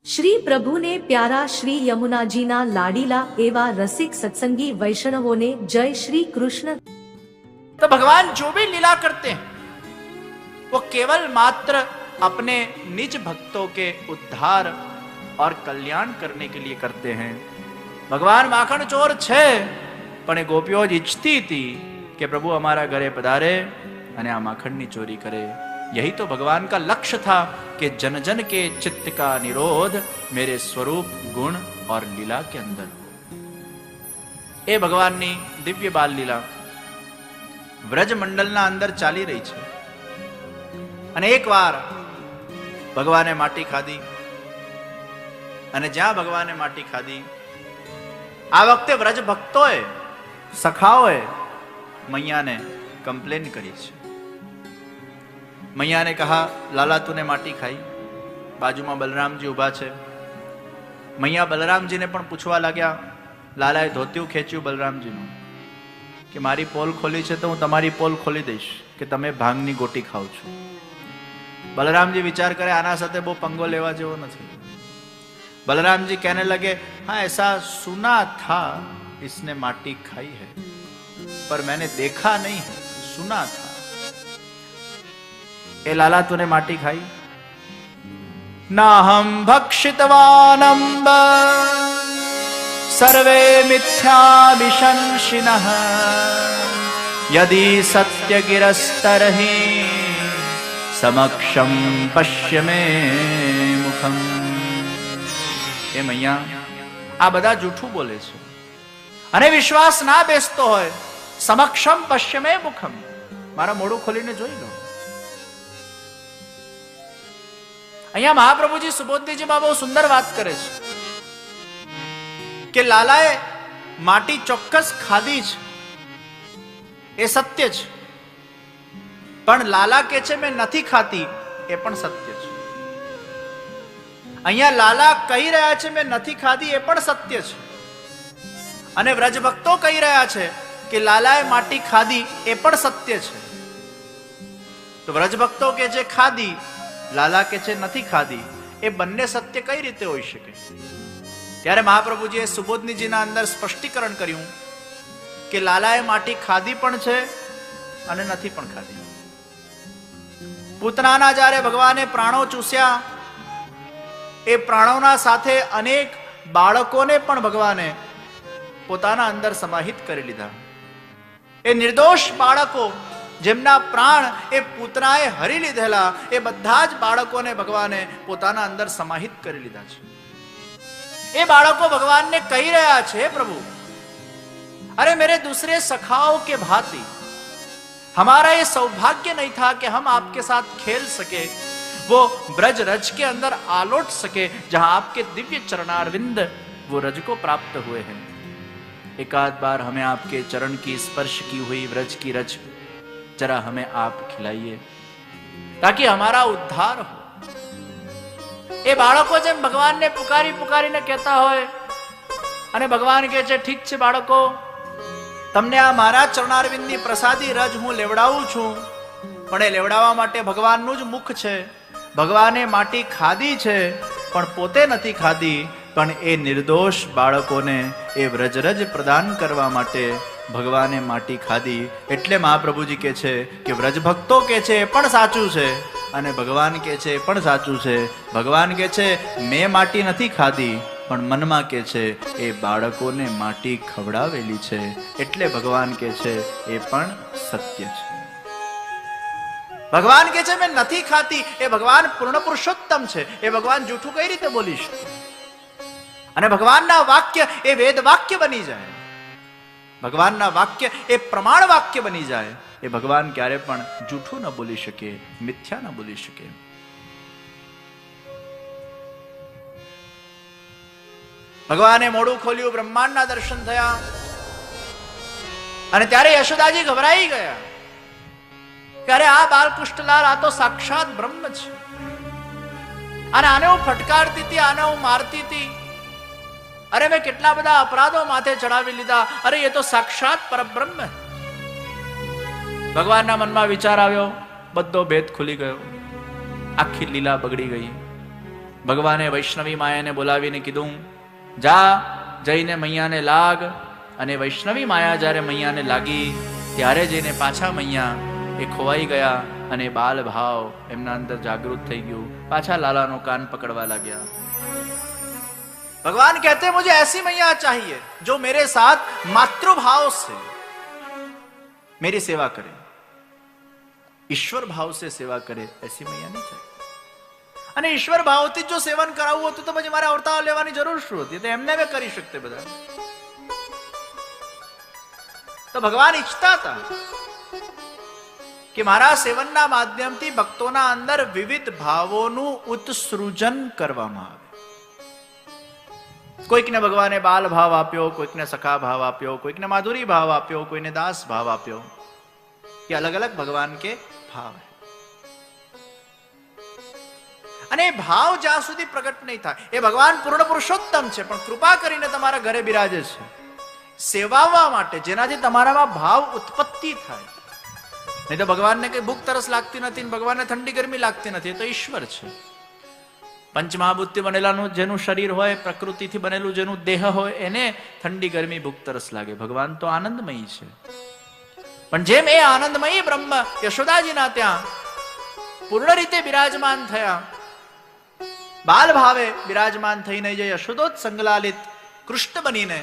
શ્રી પ્રભુને પ્યારા શ્રી યમુનાજીના લાડીલા એવા રસિક सत्संगी वैष्णवों ने जय श्री कृष्ण। तो भगवान जो भी लीला करते हैं वो केवल मात्र अपने निज भक्तों के उद्धार और कल्याण करने के लिए करते हैं। भगवान माखण चोर छे पण ए गोपीओ ज इच्छती थी कि प्रभु हमारा घरे पधारे અને આ માખણની ચોરી કરે। यही तो भगवान का लक्ष्य था कि जन जन के चित्त का निरोध मेरे स्वरूप गुण और लीला के अंदर हो। ए भगवान नी दिव्य बाल लीला व्रज मंडलना अंदर चाली रही छे અને એકવાર ભગવાને માટી ખાધી અને જ્યાં ભગવાને માટી ખાધી આ વખતે વ્રજ ભક્તોએ સખાઓએ મૈયાને कंप्लेन करी છે। मैया ने कहा लाला तूने माटी खाई। बाजू में बलराम जी उभा छे। मैया बलराम जी ने पण पूछवा लाग्या। लालाए धोतिયું ખેંચ્યું બલરામજીનું કે મારી પોલ ખોલી છે તો હું તમારી પોલ ખોલી દઈશ કે તમે ભાંગની ગોટી ખાઓ છો। बलराम जी विचार करे आना साथे बહુ पंगो लेवा જેવો નથી। बलराम जी कहने लगे हाँ ऐसा सुना था इसने माटी खाई है पर मैंने देखा नहीं है, सुना था। ए लाला तूने माटी खाई? ना हम भक्षितवानंब सर्वे मिथ्या विशंसिनः यदि सत्य गिरस्तरहि समक्षम पश्य मे मुखम। ए मैया आ बधा जूठू बोले छे अने विश्वास ना बेसतो होय समक्षम पश्य मे मुखम मारा मोड़ू खोलीने जोई लो। अहिया महाप्रभुजी सुबोधजी में बहुत सुंदर बात करे छे कि लालाए माटी चौक्कस खाधी ज ए सत्य छे पण लाला के छे मैं नथी खाती ए पण सत्य छे। अहिया लाला कही रह्या छे मैं नथी खाधी ए पण सत्य छे अने व्रज भक्तो कही रह्या छे कि लालाए माटी खाधी ए पण सत्य छे। तो व्रज भक्तो के जे खाधी लाला के छे नथी खाधी ए बन्ने सत्य कई रीते होई शके। त्यारे महाप्रभुजीए सुबोधनीजीना अंदर स्पष्टीकरण कर्युं कि लालाए माटी खाधी पण छे अने नथी पण खाधी। पूतनाना जारे भगवाने प्राणो चूस्या ए प्राणोना साथे अनेक बाळकोने पण भगवाने पोताना अंदर समाहित करी लीधा। ए निर्दोष बाळको जेमना प्राण ए पूतनाए हरी लीधेला ए बधा ज बाळकोने भगवाने पोताना अंदर समाहित करी लीधा छे। ए बाळको भगवान ने कही रह्या छे प्रभु अरे मेरे दूसरे सखाओं के भांति हमारा ये सौभाग्य नहीं था कि हम आपके साथ खेल सके, वो ब्रज रज के अंदर आलोट सके जहां आपके दिव्य चरणारविंद वो रज को प्राप्त हुए हैं। एकाध बार हमें आपके चरण की स्पर्श की हुई व्रज की रज जरा हमें आप खिलाइए ताकि हमारा उद्धार हो। ए बाळको जेम भगवान ने पुकारी पुकारी ने कहता होय अने भगवान कहे छे ठीक छे बाळको तमने आ मारा चरणारविंदनी प्रसादी रज हूँ लेवडावुं छुं पण ए लेवडावा माटे भगवाननुं ज मुख छे। भगवाने माटी खाधी छे पण पोते नथी खाधी पण ए निर्दोष बाळकोने ए व्रजरज प्रदान करवा माटे भगवाने माटी खाधी। एटले महाप्रभुजी के छे कि व्रज भक्तो के छे पण साचुं छे अने भगवान के छे पण साचुं छे। भगवान के छे मैं माटी नथी खाधी पण मनमा के छे ए बाळकोने माटी खवडावेली छे एटले भगवान के छे ए पण सत्य छे। भगवान के छे मैं नथी खाती ए भगवान पूर्ण पुरुषोत्तम छे ए भगवान जूठું कई रीते बोली शके अने भगवानना वाक्य ए वेद वाक्य बनी जाए, भगवानना वाक्य ए प्रमाण वाक्य बनी जाए ए भगवान क्यारे पण जूठું न बोली शके, मिथ्या न बोली शके। भगवाने मोड़ू खोल्યું, ब्रह्मांडना दर्शन थया अने त्यारे यशोदाजी घबराई गया कि अरे आ बालकृष्णलाल आ तो साक्षात ब्रह्म छे अने आने हूँ फटकारती थी, आने हूँ मारती थी, अरे मैं केटला बधा अपराधों माथे चढ़ावी लीधा, अरे ये तो साक्षात परब्रह्म है। भगवान ना मन में विचार आव्यो, बधो भेद खुली गयो, आखी लीला बगड़ी गई। ભગવાને વૈષ્ણવી માયાને બોલાવીને કીધું, જા જઈને મૈયાને લાગ. અને વૈષ્ણવી માયા જ્યારે મૈયાને લાગી ત્યારે જઈને પાછા મૈયા એ ખોવાઈ ગયા અને બાલ ભાવ એમના અંદર જાગૃત થઈ ગયું. પાછા લાલાનો કાન પકડવા લાગ્યા. भगवान कहते हैं मुझे ऐसी मैया चाहिए जो मेरे साथ मातृभाव से मेरी सेवा करे, ईश्वर भाव से सेवा करे, ऐसी मैया नहीं चाहिए. અને ઈશ્વર ભાવથી જો સેવન કરાવવું હતું તો પછી મારે અવતાર લેવાની જરૂર શું હતી? તો એમને મેં કરી શકતે બધા. તો ભગવાન ઈચ્છતા હતા કે મારા સેવનના માધ્યમથી ભક્તોના અંદર વિવિધ ભાવોનું ઉત્સૃજન કરવામાં આવે. કોઈકને ભગવાને બાલ ભાવ આપ્યો, કોઈકને સખા ભાવ આપ્યો, કોઈકને માધુરી ભાવ આપ્યો, કોઈને દાસ ભાવ આપ્યો. ये अलग अलग भगवान के भाव है. અને ભાવ જ્યાં સુધી પ્રગટ નહીં થાય એ ભગવાન પૂર્ણ પુરુષોત્તમ છે, પણ કૃપા કરીને તમારા ઘરે બિરાજે છે સેવાવા માટે, જેનાથી તમારામાં ભાવ ઉત્પત્તિ થાય. નહીં તો ભગવાનને કઈ ભૂખ તરસ લાગતી નથી, ભગવાનને ઠંડી ગરમી લાગતી નથી. એ તો ઈશ્વર છે. પંચમહાભૂતથી બનેલાનું જેનું શરીર હોય, પ્રકૃતિથી બનેલું જેનું દેહ હોય, એને ઠંડી ગરમી ભૂખ તરસ લાગે. ભગવાન તો આનંદમયી છે. પણ જેમ એ આનંદમયી બ્રહ્મ યશોદાજીના ત્યાં પૂર્ણ રીતે બિરાજમાન થયા, બાલ ભાવે બિરાજમાન થઈને જે યશોદોત સંગલાલિત કૃષ્ણ બનીને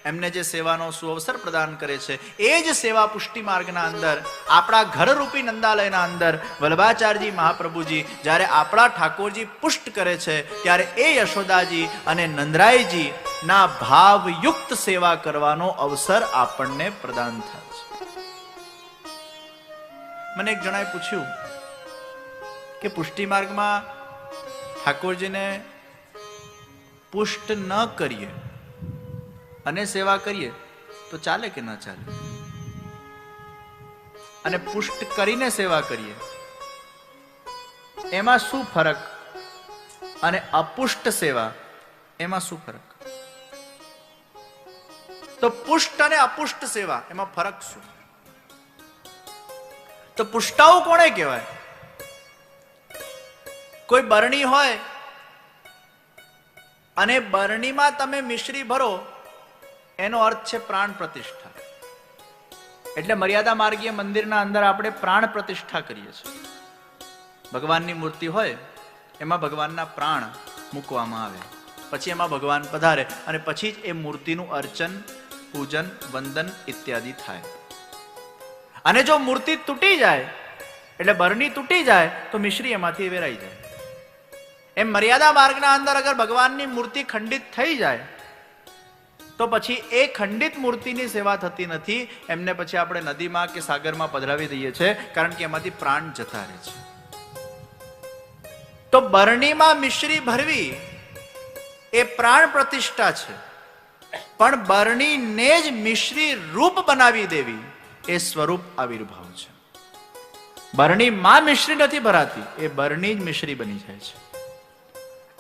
એમને જે સેવાનો સુઅવસર પ્રદાન કરે છે, એ જ સેવા પુષ્ટિ માર્ગના અંદર આપણા ઘરરૂપી નંદાલયના અંદર વલ્લભાચાર્યજી મહાપ્રભુજી જ્યારે આપણા ઠાકોરજી પુષ્ટ કરે છે, ત્યારે એ યશોદાજી અને નંદરાયજી ના ભાવયુક્ત સેવા કરવાનો અવસર આપણને પ્રદાન થાય છે. મને એક જણાએ પૂછ્યું કે પુષ્ટિ માર્ગમાં ઠાકોરજીને પુષ્ટ ન કરીએ અને સેવા કરીએ તો ચાલે કે ના ચાલે? અને પુષ્ટ કરીને સેવા કરીએ એમાં શું ફરક? અને અપુષ્ટ સેવા એમાં શું ફરક? તો પુષ્ટ અને અપુષ્ટ સેવા એમાં ફરક શું? તો પુષ્ટાઉ કોણે કહેવાય? કોઈ બરણી હોય અને બરણીમાં તમે મિશ્રી ભરો, એનો અર્થ છે પ્રાણ પ્રતિષ્ઠા. એટલે મર્યાદા માર્ગીય મંદિરના અંદર આપણે પ્રાણ પ્રતિષ્ઠા કરીએ છીએ. ભગવાનની મૂર્તિ હોય એમાં ભગવાનના પ્રાણ મૂકવામાં આવે, પછી એમાં ભગવાન પધારે અને પછી જ એ મૂર્તિનું અર્ચન, પૂજન, વંદન ઇત્યાદિ થાય. અને જો મૂર્તિ તૂટી જાય, એટલે બરણી તૂટી જાય, તો મિશ્રી એમાંથી વેરાઈ જાય. એમ મર્યાદા માર્ગના અંદર અગર ભગવાનની મૂર્તિ ખંડિત થઈ જાય તો પછી એ ખંડિત મૂર્તિની સેવા થતી નથી. એમને પછી આપણે નદીમાં કે સાગરમાં પધરાવી દઈએ છીએ, કારણ કે એમાંથી પ્રાણ જતા રહે છે. તો બરણીમાં મિશ્રી ભરવી એ પ્રાણ પ્રતિષ્ઠા છે, પણ બરણીને જ મિશ્રી રૂપ બનાવી દેવી એ સ્વરૂપ આવિર્ભાવ છે. બરણીમાં મિશ્રી નથી ભરાતી, એ બરણી જ મિશ્રી બની જાય છે.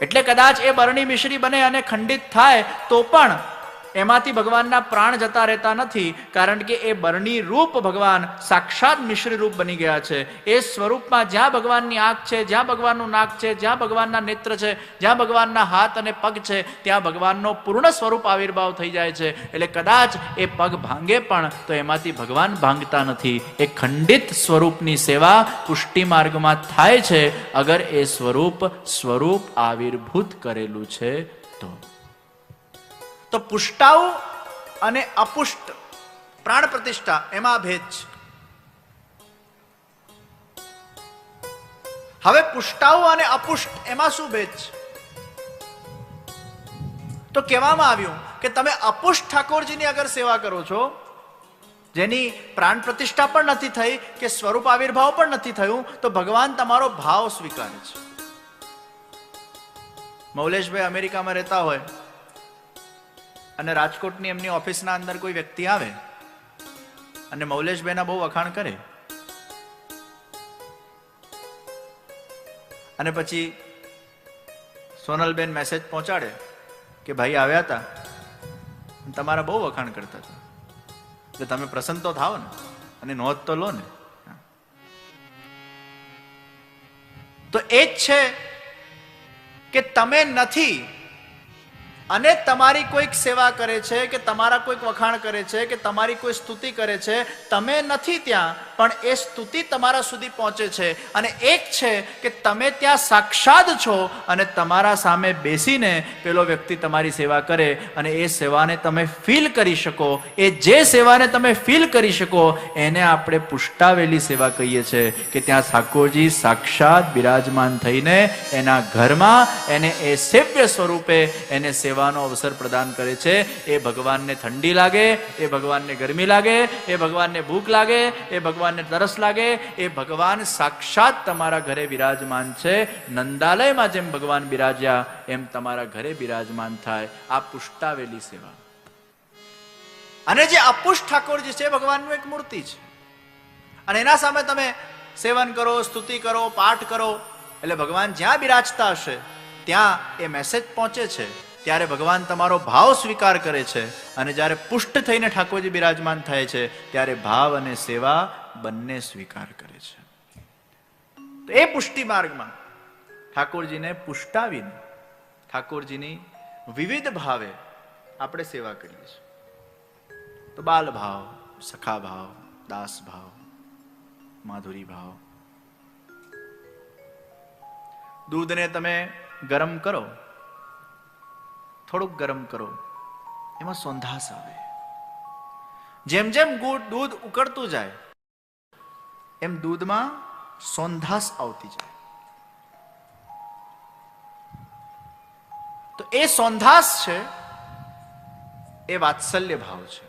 એટલે કદાચ એ બરણી મિશ્રી બને અને ખંડિત થાય તો પણ એમાંથી ભગવાનના પ્રાણ જતા રહેતા નથી, કારણ કે એ બરણી રૂપ ભગવાન સાક્ષાત મિશ્રી રૂપ બની ગયા છે. એ સ્વરૂપમાં જ્યાં ભગવાનની આંખ છે, જ્યાં ભગવાનનું નાક છે, જ્યાં ભગવાનના નેત્ર છે, જ્યાં ભગવાનના હાથ અને પગ છે, ત્યાં ભગવાનનો પૂર્ણ સ્વરૂપ આવિર્ભાવ થઈ જાય છે. એટલે કદાચ એ પગ ભાંગે પણ તો એમાંથી ભગવાન ભાંગતા નથી. એ ખંડિત સ્વરૂપની સેવા પુષ્ટિ માર્ગમાં થાય છે, અગર એ સ્વરૂપ આવિર્ભૂત કરેલું છે તો. તો પુષ્ટાઉ અને અપુષ્ટ પ્રાણ પ્રતિષ્ઠા એમાં ભેદ છે. હવે પુષ્ટાઉ અને અપુષ્ટ એમાં શું ભેદ છે? તો કહેવામાં આવ્યું કે તમે અપુષ્ટ ઠાકોરજીની અગર સેવા કરો છો, જેની પ્રાણ પ્રતિષ્ઠા પણ નથી થઈ કે સ્વરૂપ આવિર્ભાવ પણ નથી થયું, તો ભગવાન તમારો ભાવ સ્વીકારે છે. મૌલેશભાઈ અમેરિકામાં રહેતા હોય અને રાજકોટની એમની ઓફિસના અંદર કોઈ વ્યક્તિ આવે અને મૌલેશભાઈના બહુ વખાણ કરે, અને પછી સોનલબેન મેસેજ પહોંચાડે કે ભાઈ આવ્યા હતા, તમારા બહુ વખાણ કરતા હતા, એટલે તમે પ્રસન્ન તો થાવ ને અને નોંધ તો લો ને. તો એ જ છે કે તમે નથી અને તમારી કોઈક સેવા કરે છે કે તમારા કોઈક વખાણ કરે છે કે તમારી કોઈ સ્તુતિ કરે છે, તમે નથી ત્યાં, પણ એ સ્તુતિ તમારા સુધી પહોંચે છે. અને એક છે કે તમે ત્યાં સાક્ષાત છો અને તમારા સામે બેસીને પેલો વ્યક્તિ તમારી સેવા કરે અને એ સેવાને તમે ફીલ કરી શકો. એ જે સેવાને તમે ફીલ કરી શકો એને આપણે પુષ્ટાવેલી સેવા કહીએ છીએ, કે ત્યાં ઠાકોરજી સાક્ષાત બિરાજમાન થઈને એના ઘરમાં એને એ સેવ્ય સ્વરૂપે એને સેવા અવસર પ્રદાન કરે છે. એ ભગવાનને ઠંડી લાગે, એ ભગવાનને ગરમી લાગે, એ ભગવાનને ભૂખ લાગે, એ ભગવાનને તરસ લાગે, એ ભગવાન સાક્ષાત તમારા ઘરે બિરાજમાન છે. નંદાલયમાં જેમ ભગવાન બિરાજ્યા એમ તમારા ઘરે બિરાજમાન થાય. આ પુષ્ટાવેલી સેવા. અને જે અપુષ્ટ ઠાકોરજી છે ભગવાનનું એક મૂર્તિ છે, અને એના સામે તમે સેવન કરો, સ્તુતિ કરો, પાઠ કરો, એટલે ભગવાન જ્યાં બિરાજતા હશે ત્યાં એ મેસેજ પહોંચે છે. ત્યારે ભગવાન તમારો ભાવ સ્વીકાર કરે છે. અને જ્યારે પુષ્ટ થઈને ઠાકોરજી બિરાજમાન થાય છે ત્યારે ભાવ અને સેવા બંને સ્વીકાર કરે છે. તો એ પુષ્ટિ માર્ગમાં ઠાકોરજીને પુષ્ટાવીને ઠાકોરજીની વિવિધ ભાવે આપણે સેવા કરીએ છીએ. તો બાલ ભાવ, સખા ભાવ, દાસ ભાવ, માધુરી ભાવ. દૂધને તમે ગરમ કરો, થોડુંક ગરમ કરો, એમાં સોંધાસ આવે. જેમ જેમ દૂધ ઉકળતું જાય એમ દૂધમાં સોંધાસ આવતી જાય. તો એ સોંધાસ છે એ વાત્સલ્ય ભાવ છે.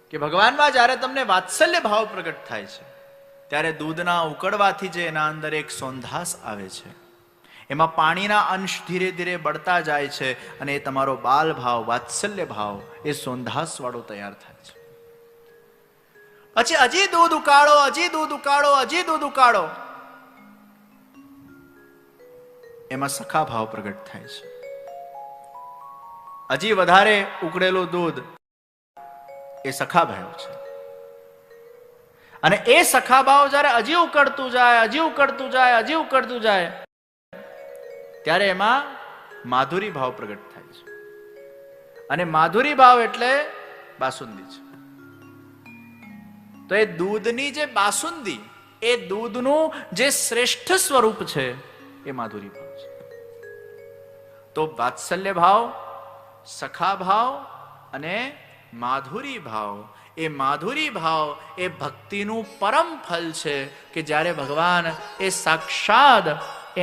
કે ભગવાનમાં જ્યારે તમને વાત્સલ્ય ભાવ પ્રગટ થાય છે ત્યારે દૂધના ઉકળવાથી જે એના અંદર એક સોંધાસ આવે છે, એમાં પાણીના અંશ ધીરે ધીરે બળતા જાય છે અને એ તમારો બાલ ભાવ, વાત્સલ્ય ભાવ એ સોંધાસ વાળો તૈયાર થાય છે. પછી હજી દૂધ ઉકાળો, હજી દૂધ ઉકાળો, હજી દૂધ ઉકાળો, એમાં સખા ભાવ પ્રગટ થાય છે. હજી વધારે ઉકળેલું દૂધ એ સખા ભાવ છે. અને એ સખા ભાવ જ્યારે હજી ઉકળતું જાય, હજી ઉકળતું જાય, હજી ઉકળતું જાય, ત્યારે એમાં માધુરી ભાવ પ્રગટ થાય છે. અને માધુરી ભાવ એટલે બાસુંદી છે. તો એ દૂધની જે બાસુંદી, એ દૂધનું જે શ્રેષ્ઠ સ્વરૂપ છે એ માધુરી ભાવ છે. તો વાત્સલ્ય ભાવ, સખા ભાવ અને માધુરી ભાવ, એ માધુરી ભાવ એ ભક્તિનું પરમ ફલ છે. કે જ્યારે ભગવાન એ સાક્ષાત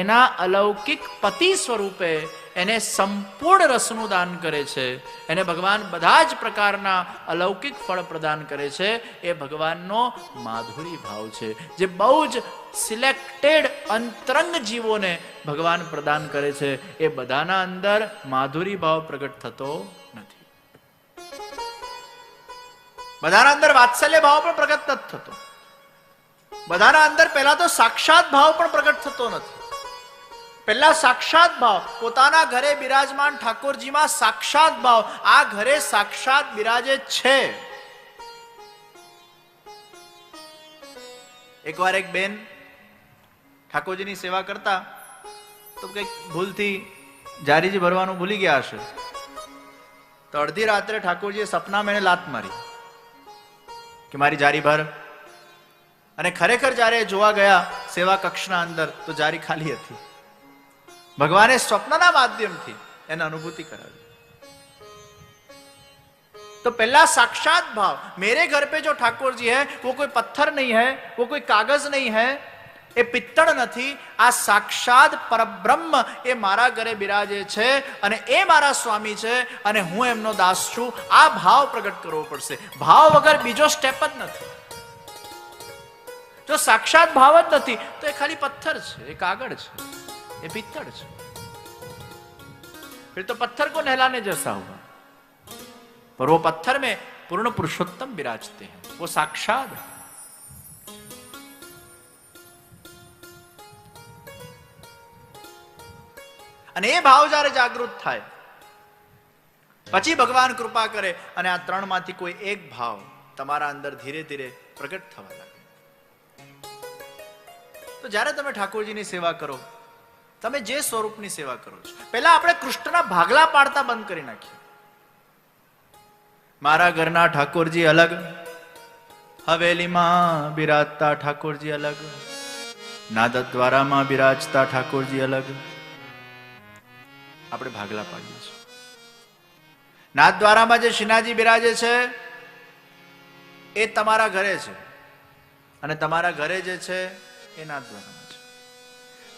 એના અલૌકિક પતિ સ્વરૂપે એને સંપૂર્ણ રસનું દાન કરે છે, એને ભગવાન બધા જ પ્રકારના અલૌકિક ફળ પ્રદાન કરે છે. એ ભગવાનનો માધુરી ભાવ છે, જે બહુ જ સિલેક્ટેડ અંતરંગ જીવોને ભગવાન પ્રદાન કરે છે. એ બધાના અંદર માધુરી ભાવ પ્રગટ થતો નથી. બધાના અંદર વાત્સલ્ય ભાવ પણ પ્રગટ નથી થતો. બધાના અંદર પહેલા તો સાક્ષાત ભાવ પણ પ્રગટ થતો નથી. પહેલા સાક્ષાત ભાવ, પોતાના ઘરે બિરાજમાન ઠાકોરજીમાં સાક્ષાત ભાવ, આ ઘરે સાક્ષાત બિરાજે છે. એકવાર એક બેન ઠાકોરજીની સેવા કરતા તો કઈક ભૂલથી જારીજી ભરવાનું ભૂલી ગયા હશે. તો અડધી રાત્રે ઠાકોરજીએ સપનામાં એને લાત મારી કે મારી જારી ભર. અને ખરેખર જ્યારે જોવા ગયા સેવા કક્ષના અંદર તો જારી ખાલી હતી. ભગવાને સ્વપ્નના માધ્યમથી એને અનુભૂતિ કરાવી. तो पहला साक्षात भाव, मेरे घर पे जो ठाकुर जी है वो कोई पत्थर नहीं है, वो कोई कागज नहीं है, એ પિત્તળ નથી, આ સાક્ષાત પરબ્રહ્મ એ મારા ઘરે બિરાજે છે અને એ મારા સ્વામી છે અને હું એમનો દાસ છું. આ ભાવ પ્રગટ કરવો પડશે. ભાવ વગર બીજો સ્ટેપ જ નથી. જો સાક્ષાત ભાવ જ નથી તો એ ખાલી પથ્થર છે, એ કાગળ છે, એ પિત્તળ છે. फिर तो पत्थर को नहलाने जैसा हुआ, पर वो पत्थर में पूर्ण पुरुषोत्तम विराजते हैं, वो साक्षात है. અને એ ભાવ જ્યારે જાગૃત થાય પછી ભગવાન કૃપા કરે અને આ ત્રણ માંથી કોઈ એક ભાવ તમારા અંદર ધીરે ધીરે પ્રગટ થવા લાગે. તો જ્યારે તમે ઠાકોરજીની સેવા કરો તમે જે સ્વરૂપની સેવા કરો છો. પહેલા આપણે કૃષ્ણના ભાગલા પાડતા બંધ કરી નાખીએ. મારા ઘરના ઠાકોરજી અલગ, હવેલીમાં બિરાજતા ઠાકોરજી અલગ, નાદદ્વારામાં બિરાજતા ઠાકોરજી અલગ. આપણે ભાગલા પાડીએ છીએ. નાથદ્વારામાં જે શ્રીનાથજી બિરાજે છે એ તમારા ઘરે છે, અને તમારા ઘરે જે છે એ નાથદ્વારામાં છે.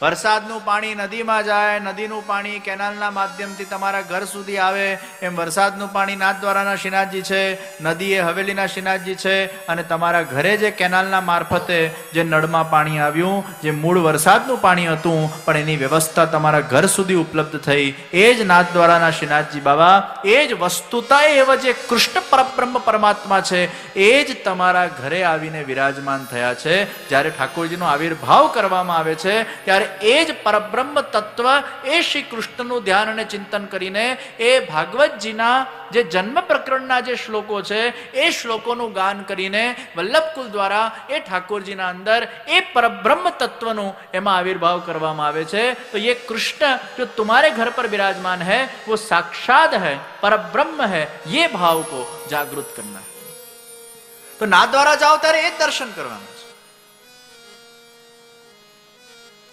વરસાદનું પાણી નદીમાં જાય, નદીનું પાણી કેનાલના માધ્યમથી તમારા ઘર સુધી આવે, એમ વરસાદનું પાણી નાથદ્વારાના શ્રીનાથજી છે, નદી એ હવેલીના શ્રીનાથજી છે, અને તમારા ઘરે જે કેનાલના મારફતે જે નળમાં પાણી આવ્યું, જે મૂળ વરસાદનું પાણી હતું, પણ એની વ્યવસ્થા તમારા ઘર સુધી ઉપલબ્ધ થઈ, એ જ નાથદ્વારાના શ્રીનાથજી બાબા, એ જ વસ્તુતા એવા જે કૃષ્ણ પરબ્રહ્મ પરમાત્મા છે, એ જ તમારા ઘરે આવીને વિરાજમાન થયા છે. જ્યારે ઠાકોરજીનો આવિર્ભાવ કરવામાં આવે છે ત્યારે એ જ પરબ્રહ્મ તત્વ, એ શ્રી કૃષ્ણનું ધ્યાન અને ચિંતન કરીને એ ભાગવતજીના જે જન્મ પ્રકરણના જે શ્લોકો છે એ શ્લોકોનું ગાન કરીને વલ્લભકુલ દ્વારા એ ઠાકોરજીના અંદર એ પરબ્રહ્મ તત્વનું એમાં આવિર્ભાવ કરવામાં આવે છે. તો ये कृष्ण जो तुम्हारे घर पर विराजमान है वो साक्षात है, परब्रह्म है. ये भाव को जागृत करना. तो नाथ द्वारा जाओ ત્યારે એ જ દર્શન કરવાના છે,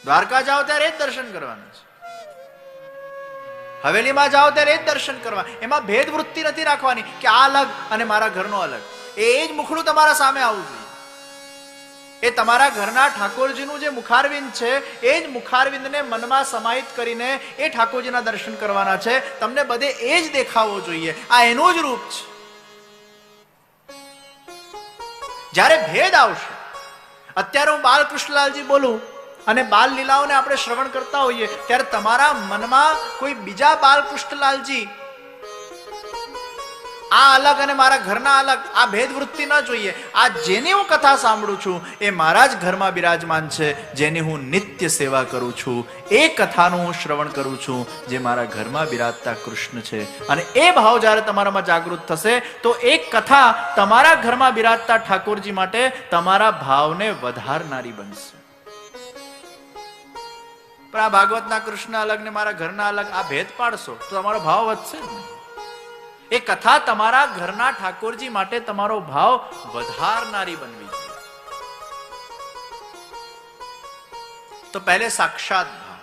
દ્વારકા જાઓ ત્યારે એ જ દર્શન કરવાના છે, હવેલીમાં જાઓ ત્યારે એ જ દર્શન કરવા. એમાં ભેદ વૃત્તિ નથી રાખવાની કે આ અલગ અને મારા ઘરનો અલગ. એ જ મુખડું તમારા સામે આવવું જોઈએ. એ તમારા ઘરના ઠાકોરજીનું જે મુખારવિંદ છે એ જ મુખારવિંદને મનમાં સમાહિત કરીને એ ઠાકોરજીના દર્શન કરવાના છે. તમને બધે એ જ દેખાવો જોઈએ. આ એનું જ રૂપ છે. જ્યારે ભેદ આવશે, અત્યારે હું બાલકૃષ્ણલાલજી બોલું અને બાલ લીલાઓને આપણે શ્રવણ કરતા હોઈએ ત્યારે તમારા મનમાં કોઈ બીજા બાલકૃષ્ણલાલજી આ અલગ અને મારા ઘરના અલગ, આ ભેદ વૃત્તિ ન જોઈએ. આ જેની હું કથા સાંભળું છું એ મારા જ ઘરમાં બિરાજમાન છે, જેની હું નિત્ય સેવા કરું છું, એ કથાનું હું શ્રવણ કરું છું, જે મારા ઘરમાં બિરાજતા કૃષ્ણ છે. અને એ ભાવ જ્યારે તમારામાં જાગૃત થશે તો એક કથા તમારા ઘરમાં બિરાજતા ઠાકોરજી માટે તમારા ભાવને વધારનારી બનશે. પણ આ ભાગવતના કૃષ્ણ અલગ ને મારા ઘરના અલગ, આ ભેદ પાડશો તો તમારો ભાવ વધશે જ ને. એ કથા તમારા ઘરના ઠાકોરજી માટે તમારો ભાવ વધારનારી બનવી જોઈએ. तो पहले साक्षात भाव,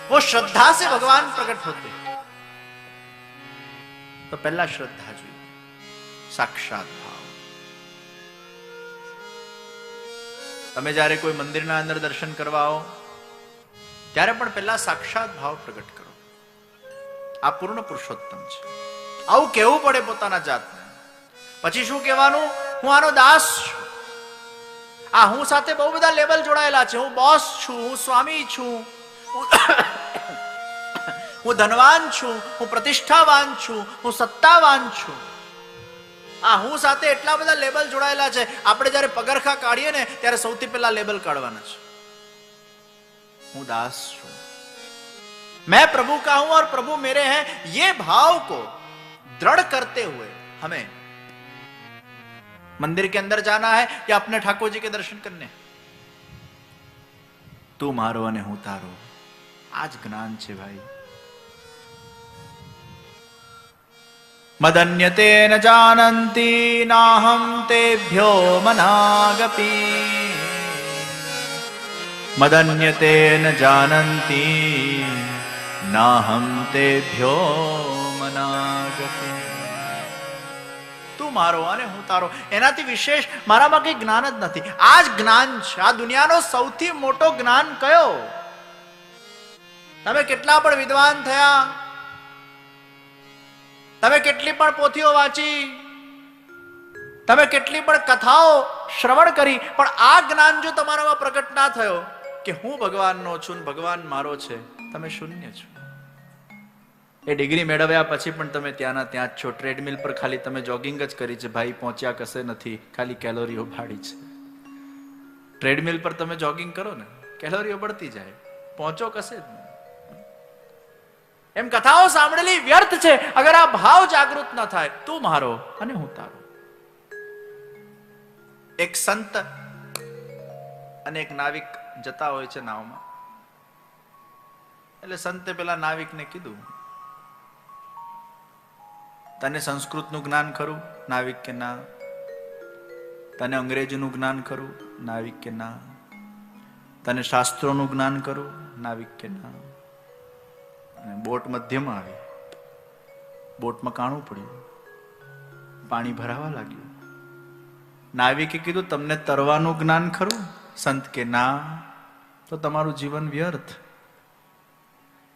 वो श्रद्धा से भगवान प्रकट होते हैं. तो पहला श्रद्धा જોઈએ, સાક્ષાત ભાવ. તમે જ્યારે કોઈ મંદિરના અંદર દર્શન કરવા આવો ત્યારે પણ પહેલા સાક્ષાત ભાવ પ્રગટ કરો. આ પૂર્ણ પુરુષોત્તમ છે. આવું કહેવું પડે પોતાના જાતને. પછી શું કહેવાનું? હું આનો દાસ છું. આ હું સાથે બહુ બધા લેબલ જોડાયેલા છે. હું બોસ છું, હું સ્વામી છું, હું ધનવાન છું, હું પ્રતિષ્ઠાવાન છું, હું સત્તાવાન છું. આ હું સાથે એટલા બધા લેબલ જોડાયેલા છે. આપણે જ્યારે પગરખા કાઢીએ ને ત્યારે સૌથી પહેલા લેબલ કાઢવાના છે. હું દાસ છું, मैं प्रभु का हूं और प्रभु मेरे हैं. ये भाव को दृढ़ करते हुए हमें मंदिर के अंदर जाना है या अपने ठाकुर जी के दर्शन करने. तू मारो અને હું તારો, आज ज्ञान છે भाई. मदन्यते न जानन्ति नाहं तेभ्यो मनागपि. मदन्यते न जानन्ति नाहं तेभ्यो मनागपि. તું મારો અને હું તારો, એનાથી વિશેષ મારામાં કઈ જ્ઞાન જ નથી. આ જ જ્ઞાન છે. આ દુનિયાનો સૌથી મોટો જ્ઞાન કયો? તમે કેટલા પણ વિદ્વાન થયા, તમે કેટલી પણ પોથીઓ વાંચી, તમે કેટલી પણ કથાઓ શ્રવણ કરી, પણ આ જ્ઞાન જો તમારામાં પ્રગટ ના થયો કે હું ભગવાનનો છું, ભગવાન મારો છે, તમે શૂન્ય છો. એ ડિગ્રી મેળવ્યા પછી પણ તમે ત્યાંના ત્યાં જ છો. ટ્રેડમિલ પર ખાલી તમે જોગિંગ જ કરી છે ભાઈ, પહોંચ્યા કશે નથી, ખાલી કેલોરીઓ ભાડી છે. ટ્રેડમિલ પર તમે જોગિંગ કરો ને, કેલોરીઓ બળતી જાય, પહોંચો કશે જ નહીં. એમ કથાઓ સાંભળેલી વ્યર્થ છે અગર આ ભાવ જાગૃત ન થાય. તું મારો અને હું તારો. એક સંત અને એક નાવિક જતા હોય છે નાવમાં. એટલે સંતે પેલા નાવિકને કીધું, તને સંસ્કૃતનું જ્ઞાન ખરું? નાવિક કે ના. તને અંગ્રેજીનું જ્ઞાન ખરું? નાવિક કે ના. તને શાસ્ત્રોનું જ્ઞાન ખરું? નાવિક કે ના. અને બોટ મધ્યમાં આવી, બોટમાં કાણું પડ્યું, પાણી ભરાવા લાગ્યું. નાવિકે કીધું, તમને તરવાનું જ્ઞાન ખરું? સંત કે ના. તો તમારું જીવન વ્યર્થ,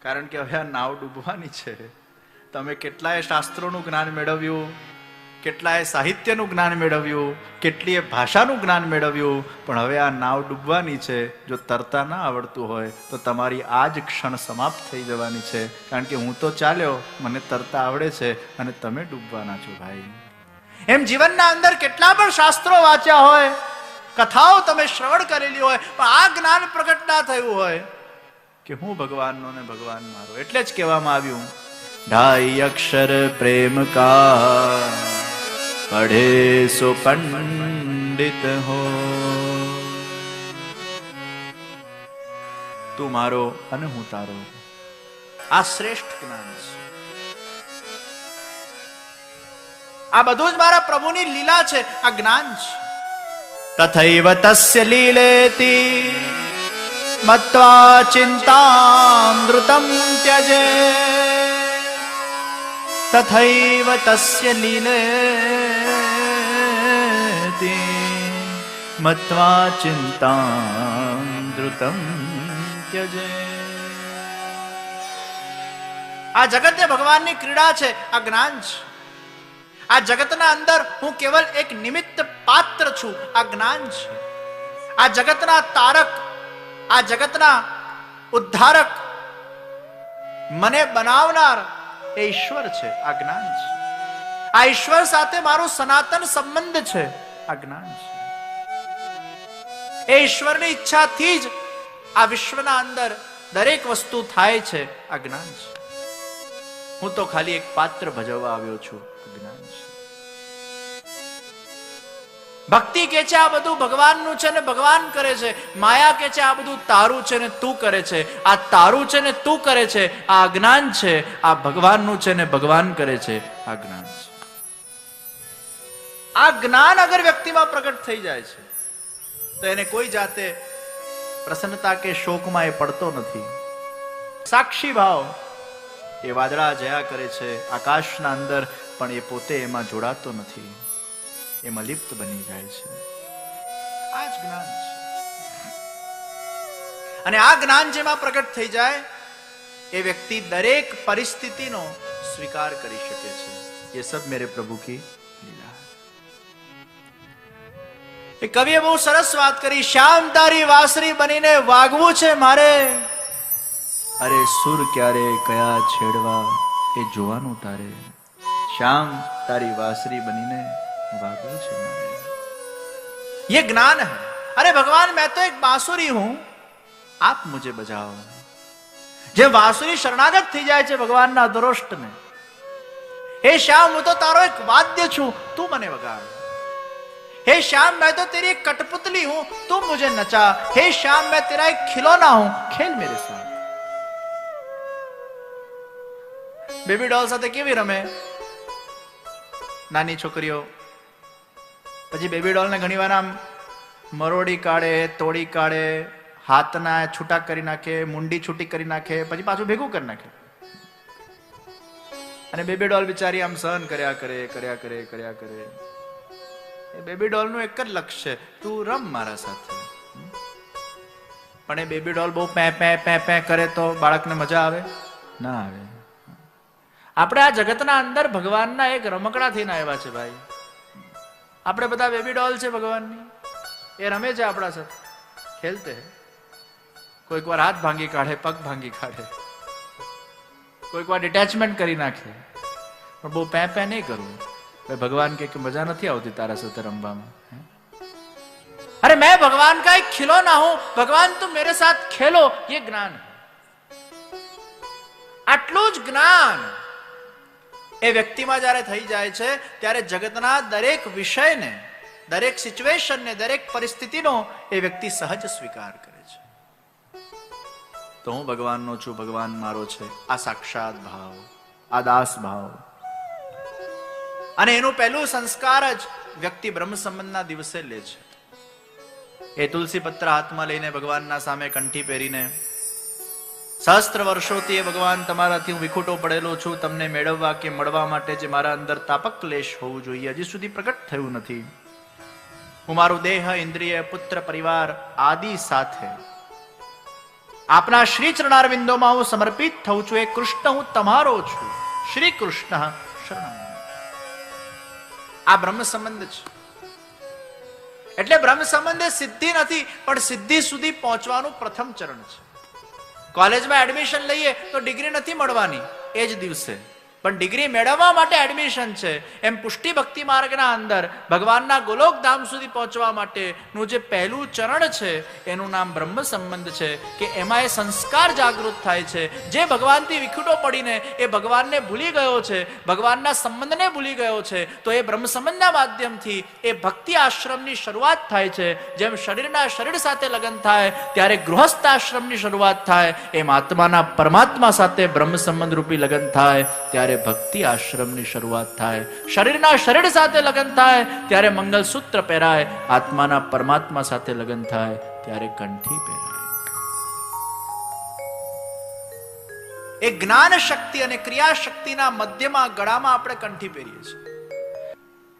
કારણ કે હવે આ નાવ ડૂબવાની છે. તમે કેટલાય શાસ્ત્રોનું જ્ઞાન મેળવ્યું, કેટલાય સાહિત્યનું જ્ઞાન મેળવ્યું, કેટલીય ભાષાનું જ્ઞાન મેળવ્યું, પણ હવે આ નાવ ડૂબવાની છે. જો તરતા ના આવડતું હોય તો તમારી આ જ ક્ષણ સમાપ્ત થઈ જવાની છે, કારણ કે હું તો ચાલ્યો, મને તરતા આવડે છે, અને તમે ડૂબવાના છો ભાઈ. એમ જીવનના અંદર કેટલા પણ શાસ્ત્રો વાંચ્યા હોય, કથાઓ તમે શ્રવણ કરેલી હોય, પણ આ જ્ઞાન પ્રગટ ના થયું હોય કે હું ભગવાનનો ને ભગવાન મારો. એટલે જ કહેવામાં આવ્યું, 2.5 અક્ષર પ્રેમ કા પઢે સો પંડિત હો. તું મારો અને હું તારો, આ શ્રેષ્ઠ જ્ઞાન છે. આ બધું જ મારા પ્રભુની લીલા છે, આ જ્ઞાન છે. તથૈવ તસ્ય લીલેતિ મત્વા ચિંતામૃતમ ત્યજે. તથૈવ તસ્ય લીલેતિ મત્વા ચિંતામૃતમ ત્યજે. આ જગત એ ભગવાનની ક્રીડા છે, આ જ્ઞાન છે. આ જગતના અંદર હું કેવલ એક નિમિત્ત પાત્ર છું, આ જ્ઞાન છે. આ જગતના તારક, આ જગતના ઉદ્ધારક, મને બનાવનાર એ ઈશ્વર છે, આ જ્ઞાન છે. આ ઈશ્વર સાથે મારો સનાતન સંબંધ છે, આ જ્ઞાન છે. એ ઈશ્વરની ઈચ્છાથી જ આ વિશ્વના અંદર દરેક વસ્તુ થાય છે, આ જ્ઞાન છે. હું તો ખાલી એક પાત્ર ભજવવા આવ્યો છું, જ્ઞાન છે. ભક્તિ કે છે આ બધું ભગવાનનું છે ને ભગવાન કરે છે. માયા કે છે આ બધું તારું છે ને તું કરે છે. આ તારું છે ને તું કરે છે, આ અજ્ઞાન છે. આ ભગવાનનું છે ને ભગવાન કરે છે, આ જ્ઞાન છે. આ જ્ઞાન અગર વ્યક્તિમાં પ્રગટ થઈ જાય છે તો એને કોઈ જાતે પ્રસન્નતા કે શોકમાં એ પડતો નથી. સાક્ષી ભાવ એ વાદળા જયા કરે છે આકાશના અંદર, પણ એ પોતે એમાં જોડાતો નથી, એમાં લિપ્ત બની જાય છે. આ જ જ્ઞાન છે. અને આ જ્ઞાન જેમાં પ્રગટ થઈ જાય એ વ્યક્તિ દરેક પરિસ્થિતિનો સ્વીકાર કરી શકે છે. ये सब मेरे प्रभु की लीला है. એ કવિએ બહુ સરસ વાત કરી, શ્યામ તારી વાંસળી બનીને વાગવું છે મારે, અરે સુર ક્યારે કયા છેડવા એ જોવાનું તારે. શ્યામ તારી વાંસળી બનીને વાગવું છે મારે. ये ज्ञान है. अरे भगवान मैं तो एक बांसुरी हूं, आप मुझे बजाओ. જે બાંસુરી શરણાગત થઈ જાય છે ભગવાનના દરોષ્ટને, હે શ્યામ હું તો તારો એક વાદ્ય છું, તું મને વગાડ. हे श्याम मैं तो तेरी एक कठपुतली हूं, तुम मुझे नचा. हे श्याम मैं तेरा एक खिलौना हूं, खेल मेरे साथ. બેબી ડોલ સાથે કેવી રમે નાની છોકરીઓ? પછી બેબી ડોલ ને ઘણી વાર આમ મરોડી કાઢે, તોડી કાઢે, હાથના છૂટા કરી નાખે, મુંડી છૂટી કરી નાખે, પછી પાછું ભેગું કરી નાખે. અને બેબી ડોલ બિચારી આમ સહન કર્યા કરે. બેબી ડોલ નું એક જ લક્ષ્ય છે, તું રમ મારા સાથે. પણ એ બેબી ડોલ બહુ પે પે પે પે કરે તો બાળકને મજા આવે ના આવે. આપણે આ જગતના અંદર ભગવાનના એક રમકડા થઈને આવ્યા છે ભાઈ. આપણે બધા બેબી ડોલ છે ભગવાનની, એ રમે છે આપણા સાથે, ખેલતે. કોઈક વાર હાથ ભાંગી કાઢે, પગ ભાંગી કાઢે, કોઈક વાર ડિટેચમેન્ટ કરી નાખે, પણ બહુ પે પે નહીં કરવું. भगवान के मजा नहीं आती तारा साथ रमवा में. अरे मैं भगवान का एक खिलौना हूं, भगवान तुम मेरे साथ खेलो, ये ज्ञान है. આટલું જ જ્ઞાન એ વ્યક્તિમાં જ્યારે થઈ જાય છે ત્યારે જગતના દરેક વિષયને, દરેક સિચ્યુએશનને, દરેક પરિસ્થિતિનો એ વ્યક્તિ સહજ સ્વીકાર કરે છે. તો હું ભગવાનનો છું, ભગવાન મારો છે. આ સાક્ષાત ભાવ, આ દાસ ભાવ. અને એનું પહેલું સંસ્કાર જ વ્યક્તિ બ્રહ્મ સંબંધના દિવસે લે છે. એ તુલસી પત્ર હાથમાં લઈને ભગવાનના સામે કંઠી પહેરીને, સહસ્ત્ર વર્ષોથી ભગવાન તમારાથી હું વિખૂટો પડેલો છું, તમને મેળવવા કે મળવા માટે જે મારા અંદર તાપક ક્લેશ હોવું જોઈએ હજી સુધી પ્રગટ થયું નથી. હું મારું દેહ, ઇન્દ્રિય, પુત્ર, પરિવાર આદિ સાથે આપના શ્રી ચરણારવિંદોમાં હું સમર્પિત થઉં છું. એ કૃષ્ણ હું તમારો છું. શ્રી કૃષ્ણ શરણમ. આ બ્રહ્મ સંબંધ છે. એટલે બ્રહ્મ સંબંધ એ સિદ્ધિ નથી, પણ સિદ્ધિ સુધી પહોંચવાનું પ્રથમ ચરણ છે. કોલેજમાં એડમિશન લઈએ તો ડિગ્રી નથી મળવાની એ જ દિવસે, પણ ડિગ્રી મેળવવા માટે એડમિશન છે. એમ પુષ્ટિ ભક્તિ માર્ગના અંદર ભગવાનના ગોલોકધામ સુધી પહોંચવા માટેનું જે પહેલું ચરણ છે એનું નામ બ્રહ્મ સંબંધ છે. કે એમાં એ સંસ્કાર જાગૃત થાય છે. જે ભગવાનથી વિખૂટો પડીને એ ભગવાનને ભૂલી ગયો છે, ભગવાનના સંબંધને ભૂલી ગયો છે, તો એ બ્રહ્મ સંબંધના માધ્યમથી એ ભક્તિ આશ્રમની શરૂઆત થાય છે. જેમ શરીરના શરીર સાથે લગ્ન થાય ત્યારે ગૃહસ્થ આશ્રમની શરૂઆત થાય, એમ આત્માના પરમાત્મા સાથે બ્રહ્મ સંબંધ રૂપી લગ્ન થાય ત્યારે ભક્તિ આશ્રમની શરૂઆત થાય. શરીરના શરીર સાથે લગ્ન થાય ત્યારે મંગલસૂત્ર પહેરાય, આત્માના પરમાત્મા સાથે લગ્ન થાય ત્યારે કંઠી પહેરાય. એ જ્ઞાન શક્તિ અને ક્રિયા શક્તિના મધ્યમાં ગળામાં આપણે કંઠી પહેરીએ છીએ.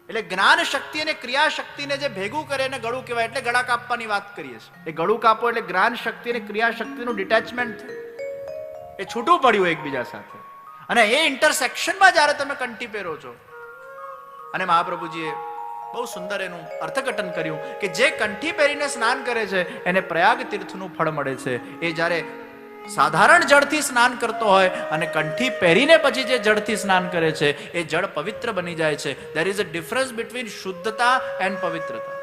એટલે જ્ઞાન શક્તિ અને ક્રિયા શક્તિને જે ભેગું કરે એને ગળું કહેવાય. એટલે ગળા કાપવાની વાત કરીએ છીએ. એ ગળું કાપો એટલે જ્ઞાન શક્તિ અને ક્રિયા શક્તિનું ડિટેચમેન્ટ થાય, એ છૂટું પડ્યું એકબીજા સાથે. અને એ ઇન્ટરસેક્શનમાં જ્યારે તમે કંઠી પહેરો છો, અને મહાપ્રભુજીએ બહુ સુંદર એનું અર્થઘટન કર્યું કે જે કંઠી પહેરીને સ્નાન કરે છે એને પ્રયાગ તીર્થનું ફળ મળે છે. એ જ્યારે સાધારણ જળથી સ્નાન કરતો હોય અને કંઠી પહેરીને પછી જે જળથી સ્નાન કરે છે એ જળ પવિત્ર બની જાય છે. There is a difference between શુદ્ધતા એન્ડ પવિત્રતા.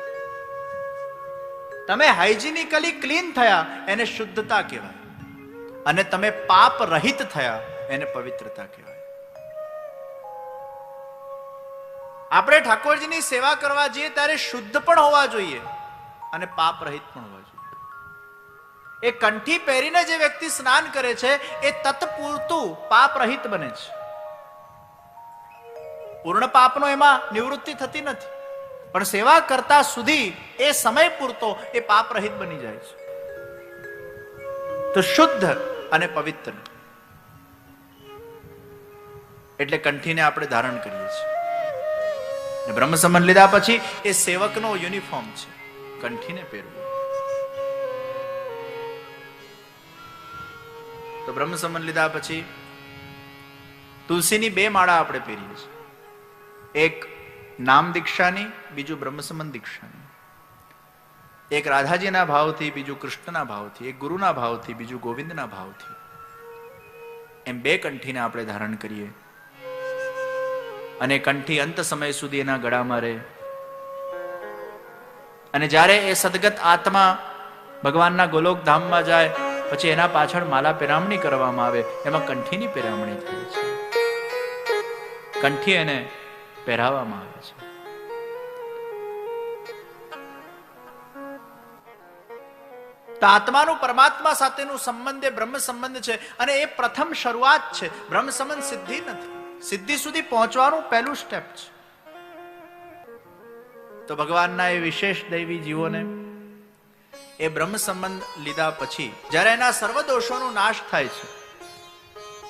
તમે હાઇજીનિકલી ક્લીન થયા એને શુદ્ધતા કહેવાય, અને તમે પાપ રહિત થયા એને પવિત્રતા કહેવાય. આપણે ઠાકોરજીની સેવા કરવા જઈએ ત્યારે શુદ્ધ પણ હોવા જોઈએ અને પાપ રહિત પણ હોવા જોઈએ. એ કંઠી પહેરીને જે વ્યક્તિ સ્નાન કરે છે એ તત્પૂરતું પાપ રહિત બને છે. પૂર્ણ પાપનો એમાં નિવૃત્તિ થતી નથી, પણ સેવા કરતા સુધી એ સમય પૂરતો એ પાપ રહિત બની જાય છે. તો શુદ્ધ અને પવિત્ર એટલે કંઠીને આપણે ધારણ કરીએ છીએ. બ્રહ્મ સંબંધ લીધા પછી એ સેવકનો યુનિફોર્મ છે, કંઠીને પહેરવું. તો બ્રહ્મ સંબંધ લીધા પછી તુલસીની 2 માળા આપણે પહેરીએ છીએ. એક નામ દીક્ષાની, બીજું બ્રહ્મ સંબંધ દીક્ષાની. એક રાધાજીના ભાવથી, બીજું કૃષ્ણના ભાવથી. એક ગુરુના ભાવથી, બીજું ગોવિંદના ભાવથી. એમ 2 કંઠીને આપણે ધારણ કરીએ અને કંઠી અંત સમય સુધી એના ગળામાં રહે. અને જ્યારે એ સદગત આત્મા ભગવાનના ગોલોક ધામમાં જાય પછી એના પાછળ માલા પેરામણી કરવામાં આવે, એમાં કંઠીની પેરામણી થાય છે. કંઠી એને પહેરાવવામાં આવે છે. તો આત્માનું પરમાત્મા સાથેનું સંબંધ એ બ્રહ્મ સંબંધ છે, અને એ પ્રથમ શરૂઆત છે. બ્રહ્મ સંબંધ સિદ્ધિ નથી, સિદ્ધિ સુધી પહોંચવાનું પહેલું સ્ટેપ છે. તો ભગવાનના એ વિશેષ દૈવી જીવોને એ બ્રહ્મ સંબંધ લીધા પછી જ્યારે એના સર્વ દોષોનો નાશ થાય છે,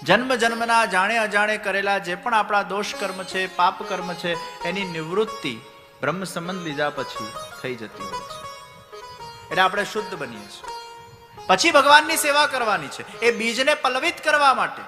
જન્મ જન્મના જાણે અજાણે કરેલા જે પણ આપણા દોષ કર્મ છે, પાપ કર્મ છે, એની નિવૃત્તિ બ્રહ્મ સંબંધ લીધા પછી થઈ જતી હોય છે. એટલે આપણે શુદ્ધ બનીએ છીએ. પછી ભગવાનની સેવા કરવાની છે. એ બીજને પલ્લવિત કરવા માટે,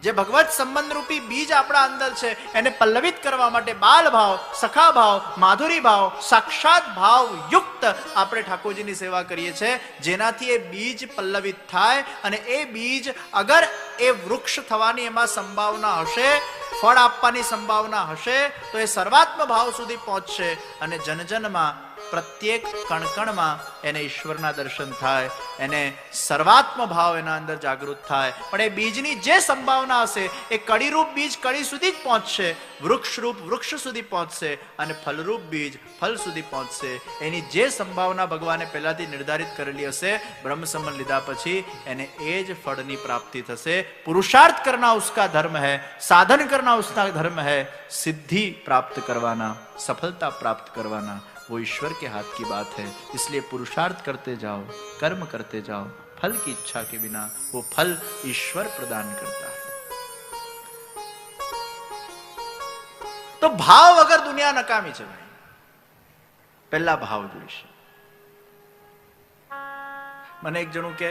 જે ભગવત સંબંધ રૂપી બીજ આપણા અંદર છે એને પલ્લવિત કરવા માટે બાલ ભાવ, સખા ભાવ, માધુરી ભાવ, સાક્ષાત ભાવ યુક્ત આપણે ઠાકોરજીની સેવા કરીએ છીએ, જેનાથી એ બીજ પલ્લવિત થાય. અને એ બીજ અગર એ વૃક્ષ થવાની એમાં સંભાવના હશે, ફળ આપવાની સંભાવના હશે, તો એ સર્વાત્મ ભાવ સુધી પહોંચશે અને જનજનમાં પ્રત્યેક કણકણમાં એને ઈશ્વરના દર્શન થાય, એને સર્વાત્મ ભાવ એના અંદર જાગૃત થાય. પણ એ બીજની જે સંભાવના હશે એ કડીરૂપ બીજ કડી સુધી જ પહોંચશે, વૃક્ષરૂપ વૃક્ષ સુધી પહોંચશે અને ફલરૂપ બીજ ફલ સુધી પહોંચશે. એની જે સંભાવના ભગવાને પહેલાથી નિર્ધારિત કરેલી હશે, બ્રહ્મ સંબંધ લીધા પછી એને એ જ ફળની પ્રાપ્તિ થશે. પુરુષાર્થ કરના ઉસકા ધર્મ है, साधन करना उसका धर्म है, सिद्धि प्राप्त करवाना, सफलता प्राप्त करवाना वो ईश्वर के हाथ की बात है. इसलिए पुरुषार्थ करते जाओ, कर्म करते जाओ, फल की इच्छा के बिना वो फल ईश्वर प्रदान करता है. तो भाव वगर दुनिया नकामी છે ભાઈ. પહેલા ભાવ જોઈશે. મને એક જણું કે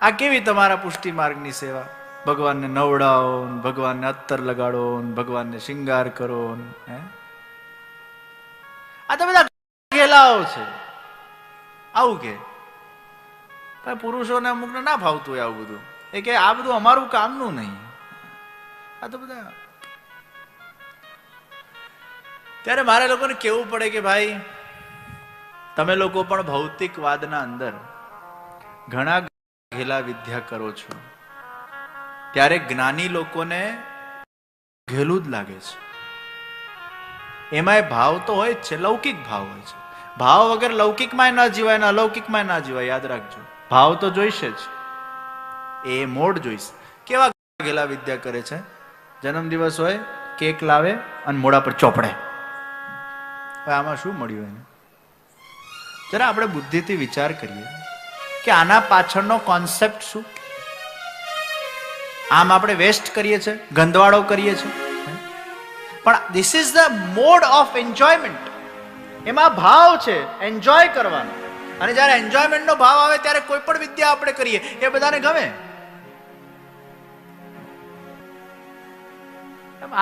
આ કેવી તમારા પુષ્ટિ માર્ગની સેવા, ભગવાનને નવડાવો, ભગવાનને અત્તર લગાડો, ભગવાનને શિંગાર કરો, હે આ તો બધા ઘેલાઓ છે. આવું કે ભાઈ પુરુષોને અમુકને ના ફાવતું હોય આવું બધું. એ કે આ બધું અમારું કામનું નહીં. આ તો બધા. ત્યારે મારે લોકોને કહેવું પડે કે ભાઈ તમે લોકો પણ ભૌતિકવાદના અંદર ઘણા ઘેલા વિદ્યા કરો છો, ત્યારે જ્ઞાની લોકોને ઘેલું જ લાગે છે. એમાંય ભાવ તો હોય જ છે, લૌકિક ભાવ હોય છે. ભાવ વગર લૌકિકમાં ના જીવાય ને અલૌકિકમાં ના જીવાય. યાદ રાખજો, ભાવ તો જોઈશે જ. એ મોડ જોઈશે. કેવા ઘેલા વિદ્યા કરે છે, જન્મદિવસ હોય કેક લાવે અને મોડા પર ચોપડે. આમાં શું મળ્યું એને? જરા આપણે બુદ્ધિથી વિચાર કરીએ કે આના પાછળનો કોન્સેપ્ટ શું. આમ આપણે વેસ્ટ કરીએ છીએ, ગંદવાડો કરીએ છીએ, પણ this is the mode of enjoyment. એમાં ભાવ છે એન્જોય કરવાનો. અને જ્યારે એન્જોયમેન્ટનો ભાવ આવે ત્યારે કોઈ પણ વિદ્યા આપણે કરીએ એ બધાને ગમે.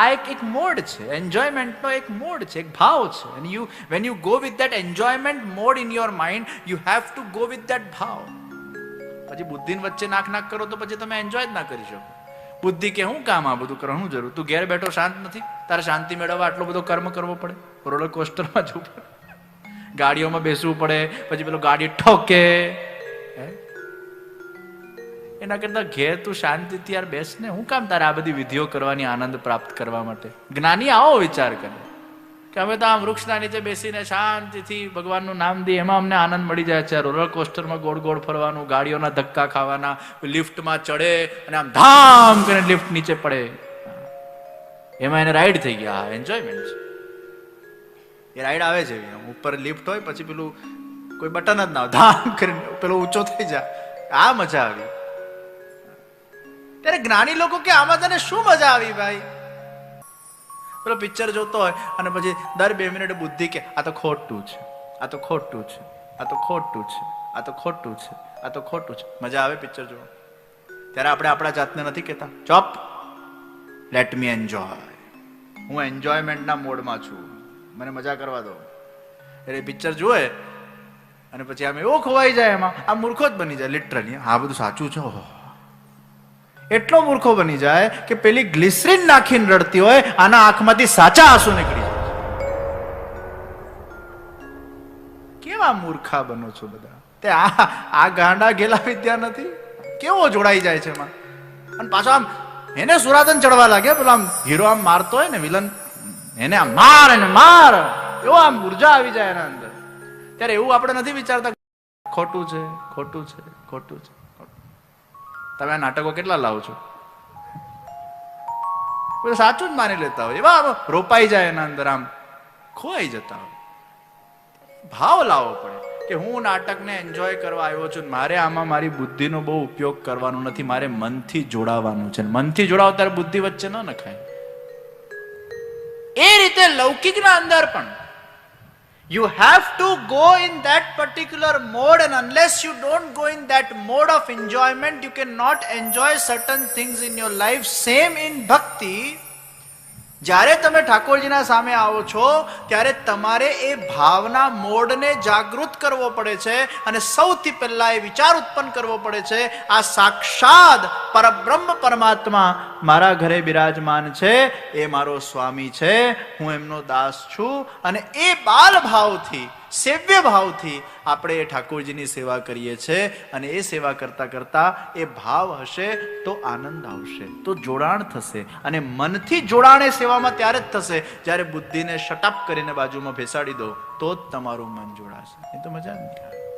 આ એક મોડ છે, એન્જોયમેન્ટનો એક મોડ છે, એક ભાવ છે. and you when you go with that enjoyment mode in your mind, you have to go with that ભાવ. પછી બુદ્ધિની વચ્ચે નાક કરો તો પછી તમે એન્જોય જ ના કરી શકો. બુદ્ધિ કે હું કામ આ બધું કરવાનું જરૂર? તું ઘેર બેઠો શાંત નથી? તારે શાંતિ મેળવવા આટલો બધો કર્મ કરવો પડે? રોલર કોસ્ટરમાં જવું પડે, ગાડીઓમાં બેસવું પડે, પછી પેલો ગાડી ઠોકે. એના કરતા ઘેર તું શાંતિથી યાર બેસ ને. હું કામ તારે આ બધી વિધિઓ કરવાની, આનંદ પ્રાપ્ત કરવા માટે? જ્ઞાની આવો વિચાર કરે કે અમે તો આમ વૃક્ષના નીચે બેસીને શાંતિથી ભગવાનનું નામ દઈએ, એમાં અમને આનંદ મળી જાય છે. રોલર કોસ્ટરમાં ગોળ ગોળ ફરવાનું, ગાડીઓના ધક્કા ખાવાના, લિફ્ટમાં ચડે અને આમ ધામ કરીને લિફ્ટ નીચે પડે, એમાં એને રાઈડ થઈ ગયા. એન્જોયમેન્ટ છે. એ રાઈડ આવે છે, ઉપર લિફ્ટ હોય પછી પેલું કોઈ બટન જ ના હોય, ધામ કરીને પેલો ઊંચો થઈ જાય. આ મજા આવી. ત્યારે જ્ઞાની લોકો કે આમાં તને શું મજા આવી ભાઈ? પેલો પિક્ચર જોતો હોય અને પછી દર 2 મિનિટે બુદ્ધિ કે આ તો ખોટું છે, આ તો ખોટું છે, આ તો ખોટું છે, આ તો ખોટું છે, આ તો ખોટું છે. મજા આવે પિક્ચર જોવા. ત્યારે આપણે આપણા જાતને નથી કહેતા ચોપ, લેટ મી એન્જોય. હું એન્જોયમેન્ટના મોડમાં છું, મને મજા કરવા દો. એટલે પિક્ચર જુએ અને પછી આમ એવો ખોવાઈ જાય, એમાં આ મૂર્ખો જ બની જાય. લિટરલી આ બધું સાચું છે. એટલો મૂર્ખો બની જાય કે પેલી ગ્લિસરીન નાખીને રડતી હોય, આના આંખમાંથી સાચા આંસુ નીકળી જાય. કેવા મૂર્ખા બનો છો બધા. તે આ ગાંડા ઘેલા વિદ્યા નથી? કેવો જોડાઈ જાય છે એમાં. અને પાછો આમ એને સુરાતન ચડવા લાગે. પેલો આમ હીરો આમ મારતો હોય ને વિલન, એને આમ માર એને માર, એવો આમ ઉર્જા આવી જાય એના અંદર. ત્યારે એવું આપણે નથી વિચારતા ખોટું છે, ખોટું છે, ખોટું છે. તમે આ નાટકો કેટલા લાવો છો? સાચું જ માની લેતા હોય, એવા રોપાઈ જાય એના અંદર, આમ ખોવાઈ જતા હોય. ભાવ લાવવો પડે કે હું નાટકને એન્જોય કરવા આવ્યો છું, મારે આમાં મારી બુદ્ધિનો બહુ ઉપયોગ કરવાનો નથી, મારે મનથી જોડાવાનું છે. મનથી જોડાવ ત્યારે બુદ્ધિ વચ્ચે ન નખાય. એ રીતે લૌકિકના અંદર પણ you have to go in that particular mode, and unless you don't go in that mode of enjoyment, you cannot enjoy certain things in your life. Same in bhakti. જ્યારે તમે ઠાકોરજીના સામે આવો છો ત્યારે તમારે એ ભાવના મોડને જાગૃત કરવો પડે છે, અને સૌથી પહેલા એ વિચાર ઉત્પન્ન કરવો પડે છે, આ સાક્ષાત પરબ્રહ્મ પરમાત્મા મારા ઘરે બિરાજમાન છે, એ મારો સ્વામી છે, હું એમનો દાસ છું, અને એ બાલ ભાવથી, સેવ્ય ભાવથી આપણે એ ઠાકોરજીની સેવા કરીએ છીએ, અને એ સેવા કરતા કરતા એ ભાવ હશે તો આનંદ આવશે, તો જોડાણ થશે. અને મનથી જોડાણ એ સેવામાં ત્યારે જ થશે જ્યારે બુદ્ધિને શટઅપ કરીને બાજુમાં બેસાડી દો, તો જ તમારું મન જોડાશે. એ તો મજા નહીં.